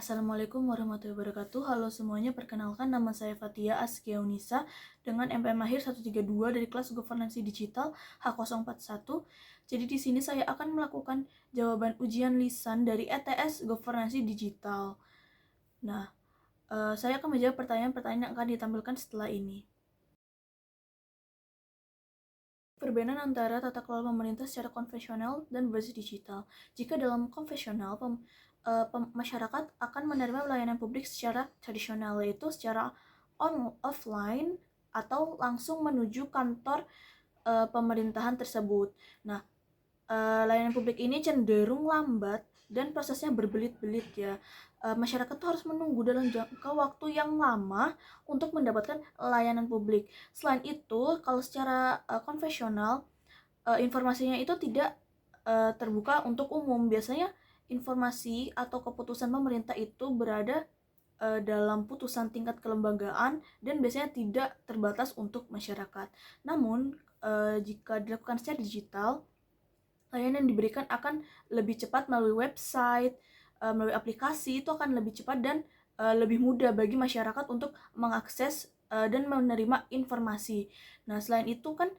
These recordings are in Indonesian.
Assalamualaikum warahmatullahi wabarakatuh. Halo semuanya, perkenalkan nama saya Fatia Askeunisa dengan MPM Mahir 132 dari kelas Governansi Digital H041. Jadi di sini saya akan melakukan jawaban ujian lisan dari ETS Governansi Digital. Nah, saya akan menjawab pertanyaan-pertanyaan yang akan ditampilkan setelah ini. Perbedaan antara tata kelola pemerintah secara konvensional dan berbasis digital. Jika dalam konvensional, masyarakat akan menerima pelayanan publik secara tradisional, yaitu secara offline atau langsung menuju kantor pemerintahan tersebut. Nah, layanan publik ini cenderung lambat dan prosesnya berbelit-belit ya. Masyarakat tuh harus menunggu dalam jangka waktu yang lama untuk mendapatkan layanan publik. Selain itu, kalau secara konvensional, informasinya itu tidak terbuka untuk umum. Biasanya informasi atau keputusan pemerintah itu berada dalam putusan tingkat kelembagaan dan biasanya tidak terbatas untuk masyarakat. Namun, jika dilakukan secara digital, layanan yang diberikan akan lebih cepat melalui website, melalui aplikasi, itu akan lebih cepat dan lebih mudah bagi masyarakat untuk mengakses dan menerima informasi. Nah, selain itu kan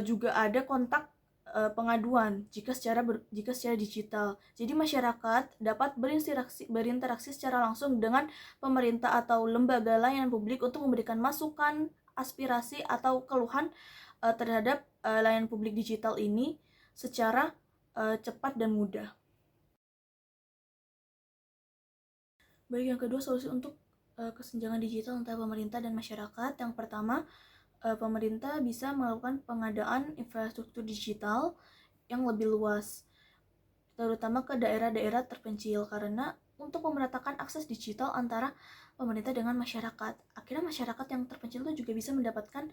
juga ada kontak pengaduan jika secara digital. Jadi masyarakat dapat berinteraksi secara langsung dengan pemerintah atau lembaga layanan publik untuk memberikan masukan, aspirasi atau keluhan terhadap layanan publik digital ini secara cepat dan mudah. Baik, yang kedua, solusi untuk kesenjangan digital antara pemerintah dan masyarakat. Yang pertama, pemerintah bisa melakukan pengadaan infrastruktur digital yang lebih luas, terutama ke daerah-daerah terpencil, karena untuk memeratakan akses digital antara pemerintah dengan masyarakat. Akhirnya masyarakat yang terpencil itu juga bisa mendapatkan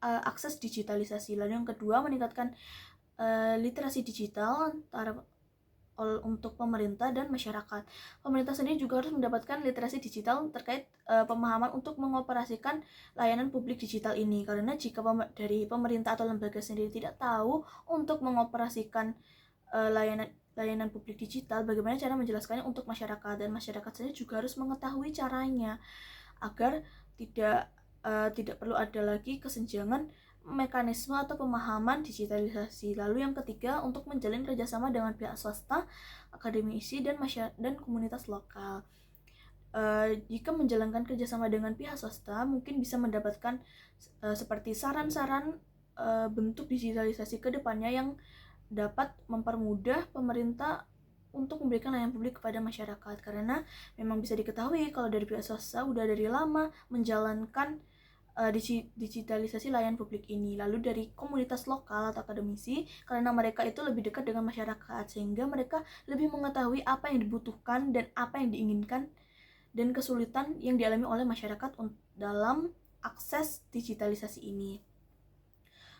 akses digitalisasi. Lalu yang kedua, meningkatkan literasi digital antara untuk pemerintah dan masyarakat. Pemerintah sendiri juga harus mendapatkan literasi digital terkait pemahaman untuk mengoperasikan layanan publik digital ini. Karena jika dari pemerintah atau lembaga sendiri tidak tahu untuk mengoperasikan layanan publik digital, bagaimana cara menjelaskannya untuk masyarakat, dan masyarakat sendiri juga harus mengetahui caranya agar tidak perlu ada lagi kesenjangan mekanisme atau pemahaman digitalisasi. Lalu yang ketiga, untuk menjalin kerjasama dengan pihak swasta, akademisi, dan komunitas lokal. Jika menjalankan kerjasama dengan pihak swasta, mungkin bisa mendapatkan seperti saran-saran bentuk digitalisasi ke depannya yang dapat mempermudah pemerintah untuk memberikan layanan publik kepada masyarakat. Karena memang bisa diketahui kalau dari pihak swasta udah dari lama menjalankan digitalisasi layanan publik ini. Lalu dari komunitas lokal atau akademisi, karena mereka itu lebih dekat dengan masyarakat, sehingga mereka lebih mengetahui apa yang dibutuhkan dan apa yang diinginkan dan kesulitan yang dialami oleh masyarakat dalam akses digitalisasi ini.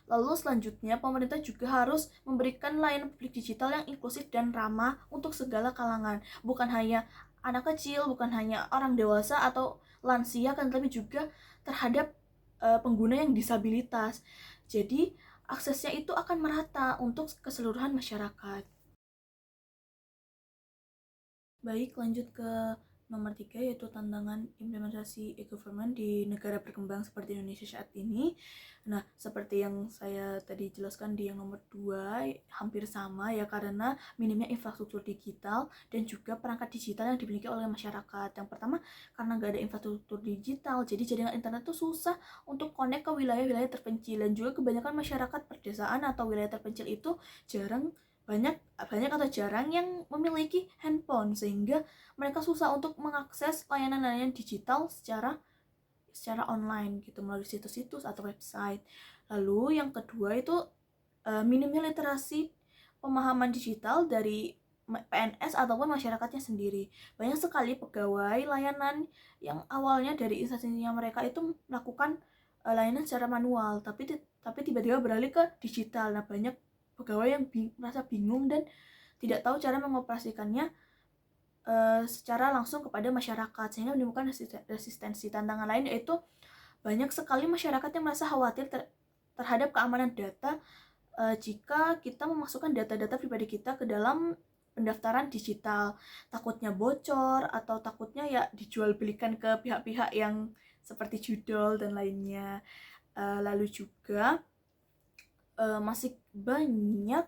Lalu selanjutnya, pemerintah juga harus memberikan layanan publik digital yang inklusif dan ramah untuk segala kalangan. Bukan hanya anak kecil, bukan hanya orang dewasa atau lansia, kan, tapi juga terhadap pengguna yang disabilitas. Jadi aksesnya itu akan merata untuk keseluruhan masyarakat. Baik, lanjut ke nomor 3, yaitu tantangan implementasi e-government di negara berkembang seperti Indonesia saat ini. Nah, seperti yang saya tadi jelaskan di yang nomor 2, hampir sama ya, karena minimnya infrastruktur digital dan juga perangkat digital yang dimiliki oleh masyarakat. Yang pertama, karena nggak ada infrastruktur digital, jadi jaringan internet itu susah untuk connect ke wilayah-wilayah terpencil, dan juga kebanyakan masyarakat perdesaan atau wilayah terpencil itu banyak atau jarang yang memiliki handphone, sehingga mereka susah untuk mengakses layanan-layanan digital secara online gitu, melalui situs-situs atau website. Lalu yang kedua itu minimnya literasi pemahaman digital dari PNS ataupun masyarakatnya sendiri. Banyak sekali pegawai layanan yang awalnya dari instansinya mereka itu melakukan layanan secara manual, tapi tiba-tiba beralih ke digital. Nah, banyak pegawai yang merasa bingung dan tidak tahu cara mengoperasikannya secara langsung kepada masyarakat, sehingga menimbulkan resistensi. Tantangan lain yaitu banyak sekali masyarakat yang merasa khawatir terhadap keamanan data jika kita memasukkan data-data pribadi kita ke dalam pendaftaran digital, takutnya bocor atau takutnya ya dijual belikan ke pihak-pihak yang seperti judol dan lainnya. Lalu juga masih banyak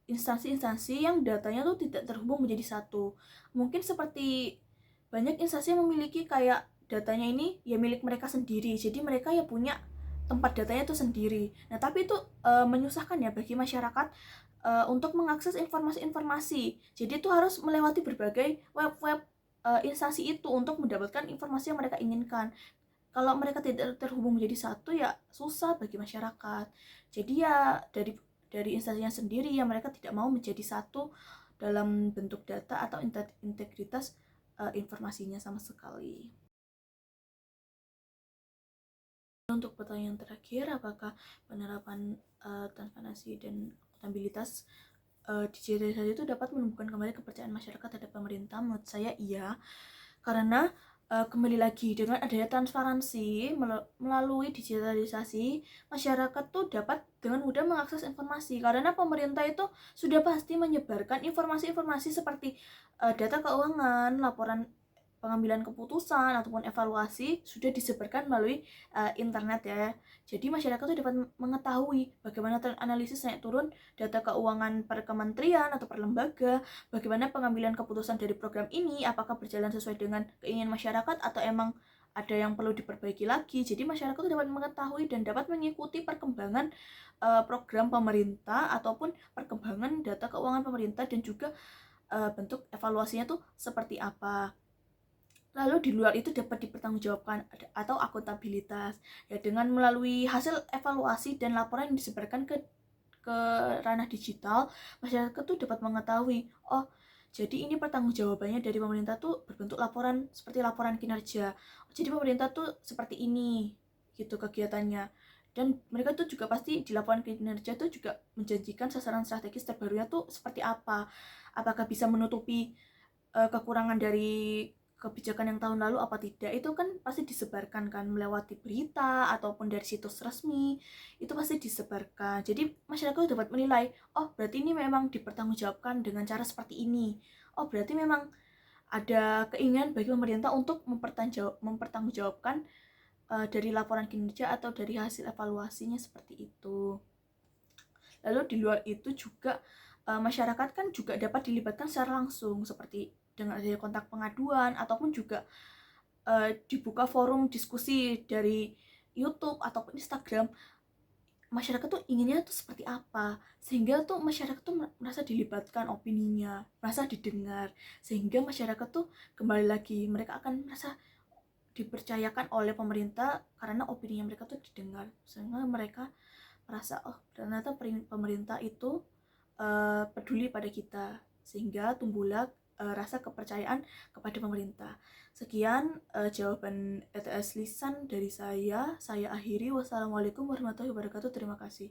instansi-instansi yang datanya tuh tidak terhubung menjadi satu. Mungkin seperti banyak instansi yang memiliki kayak datanya ini ya milik mereka sendiri, jadi mereka ya punya tempat datanya itu sendiri. Nah tapi itu menyusahkan ya bagi masyarakat untuk mengakses informasi-informasi. Jadi itu harus melewati berbagai web-web instansi itu untuk mendapatkan informasi yang mereka inginkan. Kalau mereka tidak terhubung menjadi satu ya susah bagi masyarakat. Jadi ya dari instansinya sendiri ya mereka tidak mau menjadi satu dalam bentuk data atau integritas informasinya sama sekali. Untuk pertanyaan terakhir, apakah penerapan transparansi dan akuntabilitas digitalisasi itu dapat menumbuhkan kembali kepercayaan masyarakat terhadap pemerintah? Menurut saya iya, karena kembali lagi dengan adanya transparansi melalui digitalisasi, masyarakat tuh dapat dengan mudah mengakses informasi karena pemerintah itu sudah pasti menyebarkan informasi-informasi seperti data keuangan, laporan pengambilan keputusan ataupun evaluasi sudah disebarkan melalui internet ya. Jadi masyarakat tuh dapat mengetahui bagaimana tren analisis naik turun data keuangan per kementerian atau per lembaga, bagaimana pengambilan keputusan dari program ini, apakah berjalan sesuai dengan keinginan masyarakat atau emang ada yang perlu diperbaiki lagi. Jadi masyarakat itu dapat mengetahui dan dapat mengikuti perkembangan program pemerintah ataupun perkembangan data keuangan pemerintah dan juga bentuk evaluasinya tuh seperti apa. Lalu di luar itu dapat dipertanggungjawabkan atau akuntabilitas ya dengan melalui hasil evaluasi dan laporan yang disebarkan ke ranah digital, masyarakat tuh dapat mengetahui, oh jadi ini pertanggungjawabannya dari pemerintah tuh berbentuk laporan seperti laporan kinerja. Jadi pemerintah tuh seperti ini gitu kegiatannya. Dan mereka tuh juga pasti di laporan kinerja tuh juga menjanjikan sasaran strategis terbarunya tuh seperti apa. Apakah bisa menutupi kekurangan dari kebijakan yang tahun lalu apa tidak, itu kan pasti disebarkan kan melewati berita ataupun dari situs resmi, itu pasti disebarkan. Jadi masyarakat dapat menilai, oh berarti ini memang dipertanggungjawabkan dengan cara seperti ini, oh berarti memang ada keinginan bagi pemerintah untuk mempertanggungjawabkan dari laporan kinerja atau dari hasil evaluasinya seperti itu. Lalu di luar itu juga masyarakat kan juga dapat dilibatkan secara langsung seperti dengan adanya kontak pengaduan ataupun juga dibuka forum diskusi dari YouTube ataupun Instagram. Masyarakat tuh inginnya tuh seperti apa, sehingga tuh masyarakat tuh merasa dilibatkan opininya, merasa didengar, sehingga masyarakat tuh kembali lagi mereka akan merasa dipercayakan oleh pemerintah karena opininya mereka tuh didengar, sehingga mereka merasa oh ternyata pemerintah itu peduli pada kita, sehingga tumbuhlah rasa kepercayaan kepada pemerintah. Sekian jawaban ETS lisan dari saya akhiri. Wassalamualaikum warahmatullahi wabarakatuh. Terima kasih.